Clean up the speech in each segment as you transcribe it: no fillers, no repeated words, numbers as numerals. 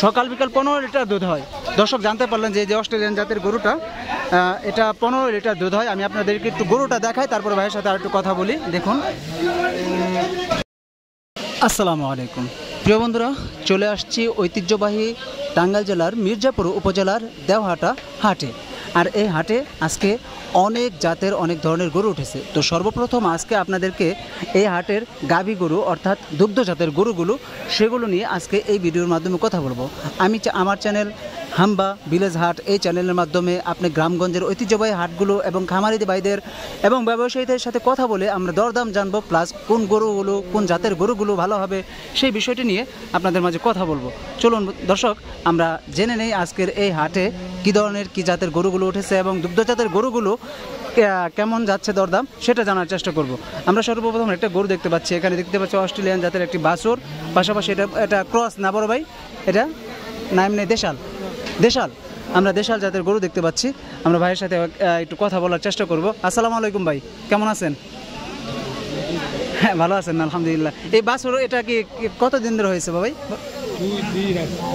সকাল বিকাল 15 লিটার দুধ হয়। দর্শক জানতে পারলেন যে অস্ট্রেলিয়ান জাতের গরুটা, এটা 15 লিটার দুধ হয়। আমি আপনাদেরকে একটু গরুটা দেখাই, তারপরে ভাইয়ের সাথে আর একটু কথা বলি। দেখুন। আসসালামু আলাইকুম প্রিয় বন্ধুরা, চলে আসছি ঐতিহ্যবাহী টাঙ্গাইল জেলার মির্জাপুর উপজেলার দেওহাটা হাটে। আর এই হাটে আজকে অনেক জাতের অনেক ধরনের গরু উঠেছে। তো সর্বপ্রথম আজকে আপনাদেরকে এই হাটের গাভী গরু অর্থাৎ দুগ্ধ জাতের গরুগুলো সেগুলো নিয়ে আজকে এই ভিডিওর মাধ্যমে কথা বলবো। আমি আমার চ্যানেল হাম্বা ভিলেজ হাট, এই চ্যানেলের মাধ্যমে আপনি গ্রামগঞ্জের ঐতিহ্যবাহী হাটগুলো এবং খামারি ভাইদের এবং ব্যবসায়ীদের সাথে কথা বলে আমরা দরদাম জানবো, প্লাস কোন গরুগুলো কোন জাতের গরুগুলো ভালো হবে সেই বিষয়টি নিয়ে আপনাদের মাঝে কথা বলবো। চলুন দর্শক আমরা জেনে নেই আজকের এই হাটে কী ধরনের কী জাতের গরুগুলো উঠেছে এবং দুগ্ধ জাতের গরুগুলো কেমন যাচ্ছে দরদাম সেটা জানার চেষ্টা করব। আমরা সর্বপ্রথম একটা গরু দেখতে পাচ্ছি, এখানে দেখতে পাচ্ছি অস্ট্রেলিয়ান জাতের একটি বাছুর, পাশাপাশি এটা ক্রস না বড় ভাই, এটা না এমনি দেশাল আমরা দেশাল জাতের গরু দেখতে পাচ্ছি। আমরা ভাইয়ের সাথে একটু কথা বলার চেষ্টা করব। আসসালামু আলাইকুম ভাই, কেমন আছেন? হ্যাঁ ভালো আছেন আলহামদুলিল্লাহ। এই বাছুর এটা কি কতদিন ধরে হয়েছে ভাই?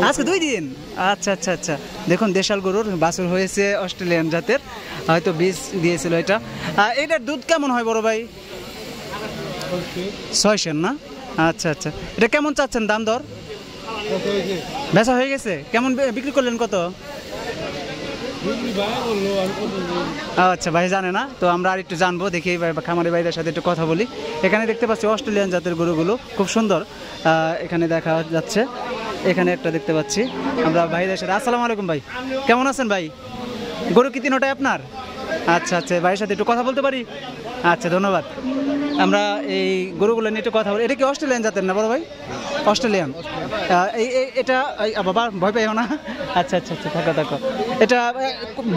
আজকে 2 দিন। আচ্ছা আচ্ছা আচ্ছা, দেখুন দেশাল গরুর বাছুর হয়েছে অস্ট্রেলিয়ান জাতের, হয়তো বীজ দিয়েছিল এটা। এটার দুধ কেমন হয় বড় ভাই? 6 না? আচ্ছা আচ্ছা, এটা কেমন চাচ্ছেন দাম দর? বেচা হয়ে গেছে, কেমন বিক্রি করলেন কত? আচ্ছা ভাই জানে না, তো আমরা আর একটু জানবো, দেখি খামারি ভাইদের সাথে একটু কথা বলি। এখানে দেখতে পাচ্ছি অস্ট্রেলিয়ান জাতের গরুগুলো খুব সুন্দর এখানে দেখা যাচ্ছে। এখানে একটা দেখতে পাচ্ছি আমরা ভাইদের সাথে। আসসালামু আলাইকুম ভাই, কেমন আছেন ভাই? গরু কি তিনটাই আপনার? আচ্ছা আচ্ছা, ভাইয়ের সাথে একটু কথা বলতে পারি? আচ্ছা ধন্যবাদ। আমরা এই গরুগুলো নিয়ে একটু কথা বলি। এটা কি অস্ট্রেলিয়ান জাতের না বড় ভাই? অস্ট্রেলিয়ান। এটা বাবা ভয় পাইও না। আচ্ছা আচ্ছা আচ্ছা, থাকো। এটা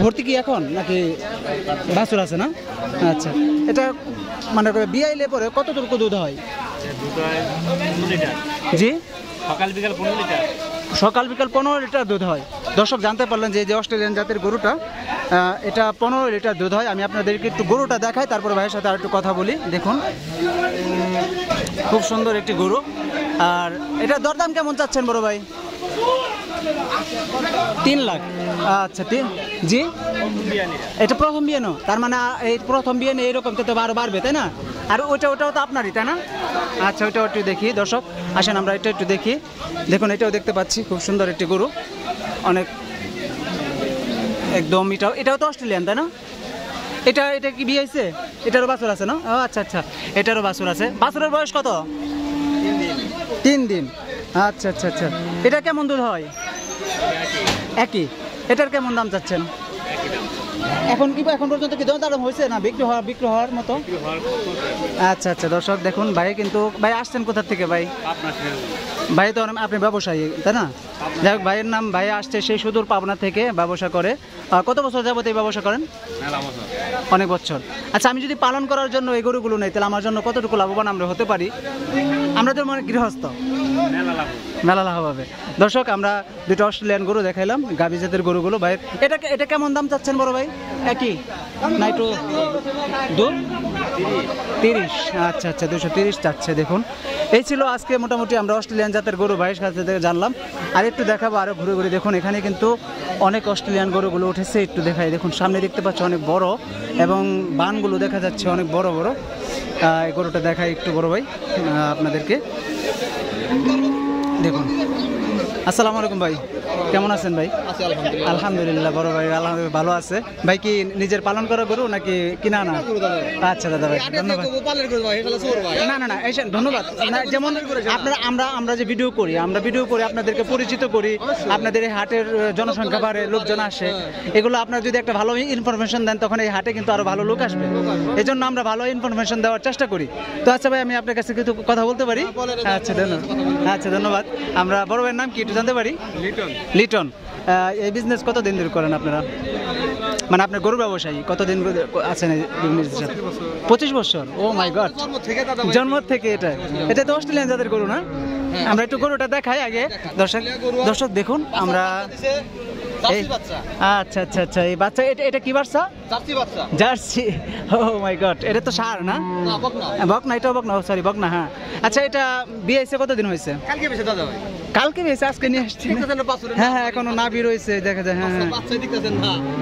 ভর্তি কি এখন নাকি বাছুর আছে না? আচ্ছা, এটা মানে বিয়াইলে পরে কতটুকু দুধ হয়? জি, সকাল বিকাল 15 লিটার দুধ হয়। দর্শক জানতে পারলেন যে অস্ট্রেলিয়ান জাতের গরুটা, এটা 15 লিটার দুধ হয়। আমি আপনাদেরকে একটু গরুটা দেখাই, তারপরে ভাইয়ের সাথে আর একটু কথা বলি। দেখুন, খুব সুন্দর একটি গরু। আর এটা দরদাম কেমন চাচ্ছেন বড় ভাই? 3 লাখ। আচ্ছা জি, এটা প্রথম বিয়ানো, তার মানে এই প্রথম বিয়ানো এইরকম তো আরো বাড়বে তাই না? আর ওটাও তো আপনারই তাই না? আচ্ছা, ওটাও একটু দেখি দর্শক, আসেন আমরা এটা একটু দেখি। দেখুন, এটাও দেখতে পাচ্ছি খুব সুন্দর একটি গরু, অনেক একদম। এটাও তো অস্ট্রেলিয়ান তাই না? এটা কি বিয়ে হয়েছে? এটারও বাছুর আছে না? ও আচ্ছা আচ্ছা, এটারও বাছুর আছে। বাছুরের বয়স কত? 3 দিন। আচ্ছা আচ্ছা আচ্ছা, এটা কেমন দুধ হয়? একই। এটার কেমন দাম চাচ্ছেন? এখন পর্যন্ত কি দাম হয়েছে না বিক্রি হওয়ার মতো? আচ্ছা আচ্ছা, দর্শক দেখুন, ভাই আসছেন কোথা থেকে ভাই? ভাই তো আপনি ব্যবসায়ী তাই না? যাই হোক, ভাইয়ের নাম, ভাই আসছে সেই সুদূর পাবনা থেকে ব্যবসা করে। কত বছর যাবত এই ব্যবসা করেন? অনেক বছর। আচ্ছা, আমি যদি পালন করার জন্য এই গরুগুলো নেই, তাহলে আমার জন্য কতটুকু লাভবান আমরা হতে পারি? আমরা তো মানে গৃহস্থ, মেলা লাভ হবে। দর্শক, আমরা 2টা অস্ট্রেলিয়ান গরু দেখাইলাম, গাভী জাতের গরুগুলো। ভাই এটা কেমন দাম চাচ্ছেন বড় ভাই? একই না একটু দুধ? 30। আচ্ছা আচ্ছা, 230 চাচ্ছে। দেখুন, এই ছিল আজকে মোটামুটি আমরা অস্ট্রেলিয়ান জাতের গরু ভাইয়ের কাছ থেকে জানলাম। আর একটু দেখাবো আরও ঘুরে। দেখুন, এখানে কিন্তু অনেক অস্ট্রেলিয়ান গরুগুলো উঠেছে, একটু দেখাই। দেখুন, সামনে দেখতে পাচ্ছি অনেক বড়, এবং বানগুলো দেখা যাচ্ছে অনেক বড় বড়। এই গরুটা দেখাই একটু বড় ভাই আপনাদেরকে। দেখুন। আসসালামু আলাইকুম ভাই, কেমন আছেন ভাই? আলহামদুলিল্লাহ বড় ভাই, আলহামদুলিল্লাহ ভালো আছে। ভাই কি নিজের পালন করা গরু নাকি কিনা? না। আচ্ছা দাদা ভাই, ধন্যবাদ। না এসেন, ধন্যবাদ। যেমন আমরা যে ভিডিও করি আপনাদেরকে পরিচিত করি, আপনাদের এই হাটের জনসংখ্যা বাড়ে, লোকজন আসে, এগুলো আপনারা যদি একটা ভালো ইনফরমেশন দেন, তখন এই হাটে কিন্তু আরো ভালো লোক আসবে। এই জন্য আমরা ভালো ইনফরমেশন দেওয়ার চেষ্টা করি। তো আচ্ছা ভাই, আমি আপনার কাছে কিছু কথা বলতে পারি? আচ্ছা ধন্যবাদ। আমরা বড় ভাইয়ের নাম কি একটু জানতে পারি? লিটন। এই বিজনেস কতদিন ধরে করেন আপনারা? মানে আপনার গরু ব্যবসায়ী কতদিন আছেন এই বিজনেসের সাথে? 25 বছর। ও মাই গড, জন্ম থেকে। এটা তো অস্ট্রেলিয়ান জাতের গরু না? আমরা একটু গরুটা দেখাই আগে। দর্শক দেখুন, আমরা আচ্ছা আচ্ছা আচ্ছা, এই বাচ্চা এটা কি বাচ্চা? জার্সি। ও মাই গড, এটা তো ষাঁড় না? বকনা। এটা বকনা, সরি বকনা। হ্যাঁ আচ্ছা, এটা বিয়ে হয়েছে কতদিন হয়েছে? কালকে বেশি দাদা ভাই। কালকে বেশি আজকে নিয়ে আসছি হ্যাঁ হ্যাঁ এখনো না বের হয়েছে দেখা যায় হ্যাঁ হ্যাঁ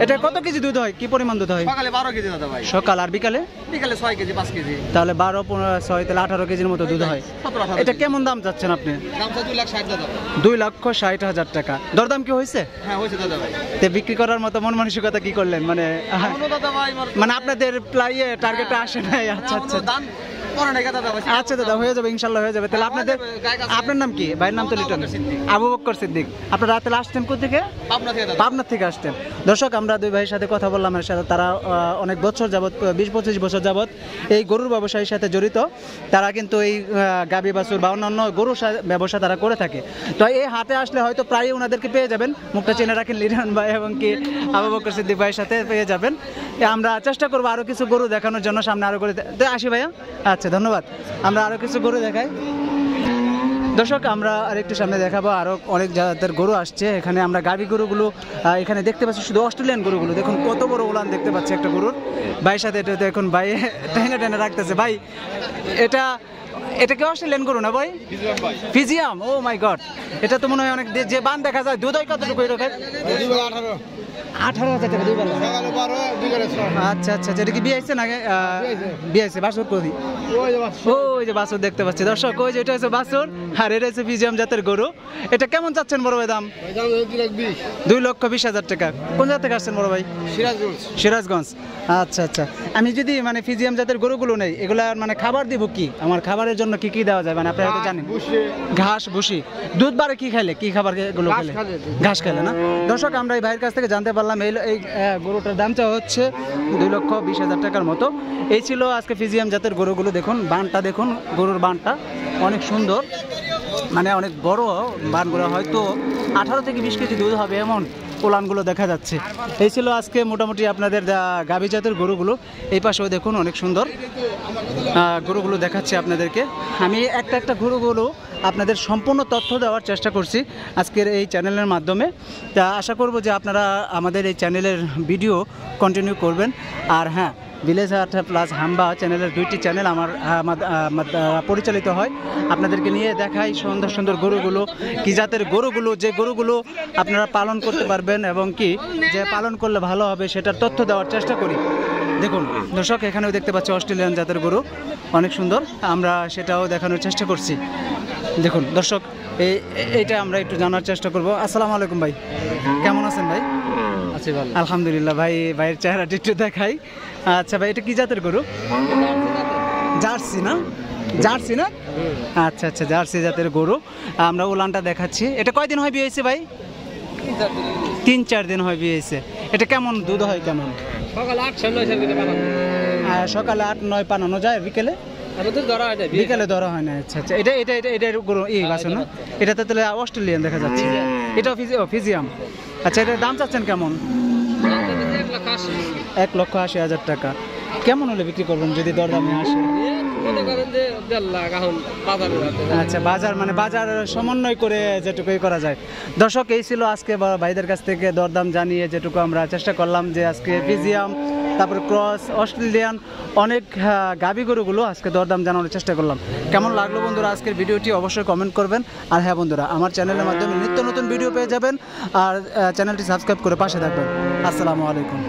এটা কত কেজি দুধ হয় কি পরিমাণ দুধ হয় সকালে 12 কেজি দাদা ভাই সকাল আর বিকালে 6 কেজি 5 কেজি তাহলে 12 15 6 তাহলে 18 কেজির মতো দুধ হয় 17 এটা কেমন দাম চাচ্ছেন আপনি দাম 2,60,000 দাদা 2,60,000 টাকা দরদাম কি হয়েছে হ্যাঁ হয়েছে দাদা ভাই তে বিক্রি করার মতো মন মানসিকতা কি করলেন মানে দাদা ভাই মানে আপনাদের প্লাইয়ে টার্গেটটা আসে নাই আচ্ছা আচ্ছা আচ্ছা দাদা হয়ে যাবে ইনশাল্লাহ হয়ে যাবে তাহলে আপনাদের আপনার নাম কি ভাইয়ের নাম তো লিটন আবু বকর সিদ্দিক আপনারা রাতে আসতেন কোথেকে পাবনা থেকে আসতেন দর্শক আমরা দুই ভাইয়ের সাথে কথা বললাম এর সাথে তারা অনেক বছর যাবত 20-25 বছর যাবত এই গরুর ব্যবসায়ের সাথে জড়িত তারা কিন্তু এই গাবি বাছুর বা অন্যান্য গরুর ব্যবসা তারা করে থাকে তো এই হাটে আসলে হয়তো প্রায় ওনাদেরকে পেয়ে যাবেন মুখটা চেনে রাখেন লিটন ভাই এবং কি আবু বকর সিদ্দিক ভাইয়ের সাথে পেয়ে যাবেন আমরা চেষ্টা করবো আরো কিছু গরু দেখানোর জন্য সামনে আরো করে আসি ভাইয়া আচ্ছা ধন্যবাদ আমরা আরো কিছু গরু দেখাই দর্শক আমরা আরেকটু সামনে দেখাবো আরো অনেক জাতের গরু আসছে এখানে আমরা গাভী গরুগুলো এখানে দেখতে পাচ্ছি শুধু অস্ট্রেলিয়ান গরুগুলো দেখুন কত বড় উলান দেখতে পাচ্ছি একটা গরুর ভাইয়ের সাথে এটা এখন ভাই টেনে টেনে রাখতেছে ভাই এটা কি অস্ট্রেলিয়ান গরু না ভাই ফিজিয়াম ও মাই গড এটা তো মনে হয় অনেক যে বান দেখা যায় দুধ হয় কতটুকু এটা 18,000 টাকা দুই বেলা আচ্ছা আচ্ছা এটা কি বিয়ে হয়েছে না বিয়ে হয়েছে বাছুর করি ওই যে বাছুর দেখতে পাচ্ছি দর্শক ওই যে এটা হচ্ছে বাছুর আর এটা হচ্ছে ফিজিয়াম জাতের গরু এটা কেমন চাচ্ছেন বড় ভাই দাম 2,20,000 টাকা কোন জাত থেকে আসছেন বড় ভাই সিরাজগঞ্জ আচ্ছা আচ্ছা আমি যদি মানে ফিজিয়াম জাতের গরুগুলো নেই এগুলা মানে খাবার দিব কি আমার খাবারের জন্য কি কি দেওয়া যায় মানে আপনারা হয়তো জানেন ঘাস ভুসি দুধ বারে কি খাইলে কি খাবার গুলো খেলে ঘাস খেলে না দর্শক আমরা এই ভাইয়ের কাছ থেকে জানতে পারলাম এই গরুটার দামটা হচ্ছে 2,20,000 টাকার মতো এই ছিল আজকে ফিজিয়াম জাতের গরুগুলো দেখুন বানটা দেখুন গরুর বানটা অনেক সুন্দর মানে অনেক বড় বানগুলো হয়তো 18 থেকে 20 কেজি দুধ হবে এমন পোলানগুলো দেখা যাচ্ছে এই ছিল আজকে মোটামুটি আপনাদের গাভী জাতের গরুগুলো এই পাশেও দেখুন অনেক সুন্দর গরুগুলো দেখাচ্ছে আপনাদেরকে আমি একটা গরুগুলো আপনাদের সম্পূর্ণ তথ্য দেওয়ার চেষ্টা করছি আজকের এই চ্যানেলের মাধ্যমে তা আশা করব যে আপনারা আমাদের এই চ্যানেলের ভিডিও কন্টিনিউ করবেন আর হ্যাঁ ভিলেজ হাট প্লাস হাম্বা চ্যানেলের দুইটি চ্যানেল আমার পরিচালিত হয় আপনাদেরকে নিয়ে দেখাই সুন্দর সুন্দর গরুগুলো কি জাতের গরুগুলো যে গরুগুলো আপনারা পালন করতে পারবেন এবং কি যে পালন করলে ভালো হবে সেটার তথ্য দেওয়ার চেষ্টা করি দেখুন দর্শক এখানেও দেখতে পাচ্ছি অস্ট্রেলিয়ান জাতের গরু অনেক সুন্দর আমরা সেটাও দেখানোর চেষ্টা করছি দেখুন দর্শক এইটা আমরা একটু জানার চেষ্টা করব আসসালামু আলাইকুম ভাই কেমন আছেন ভাই আছি ভালো আলহামদুলিল্লাহ ভাইয়ের চেহারাটা একটু দেখাই আচ্ছা ভাই এটা কি জাতের গরু জার্সি না আচ্ছা আচ্ছা জার্সি জাতের গরু আমরা উলানটা দেখাচ্ছি এটা কয়দিন হয় বিয়ে হয়েছে ভাই 3-4 দিন হয় বিয়ে হয়েছে এটা কেমন দুধ হয় কেমন সকালে 8-9 পানানো যায় বিকেলে বিকেলে ধরা হয় না আচ্ছা আচ্ছা এটা গরু বাছুর না এটা তো তাহলে অস্ট্রেলিয়ান দেখা যাচ্ছে এটাও ফিজিয়াম আচ্ছা এটার দাম চাচ্ছেন কেমন 1,80,000 টাকা কেমন হলে বিক্রি করবেন যদি দরদামে আসে আচ্ছা বাজার মানে বাজার সমন্বয় করে যেটুকুই করা যায় দর্শক এই ছিল আজকে ভাইদের কাছ থেকে দরদাম জানিয়ে যেটুকু আমরা চেষ্টা করলাম যে আজকে ফিজিয়াম তারপর ক্রস অস্ট্রেলিয়ান অনেক গাভী গরুগুলো আজকে দরদাম জানানোর চেষ্টা করলাম কেমন লাগলো বন্ধুরা আজকের ভিডিওটি অবশ্যই কমেন্ট করবেন আর হ্যাঁ বন্ধুরা আমার চ্যানেলের মাধ্যমে নিত্য নতুন ভিডিও পেয়ে যাবেন আর চ্যানেলটি সাবস্ক্রাইব করে পাশে থাকবেন আসসালামু আলাইকুম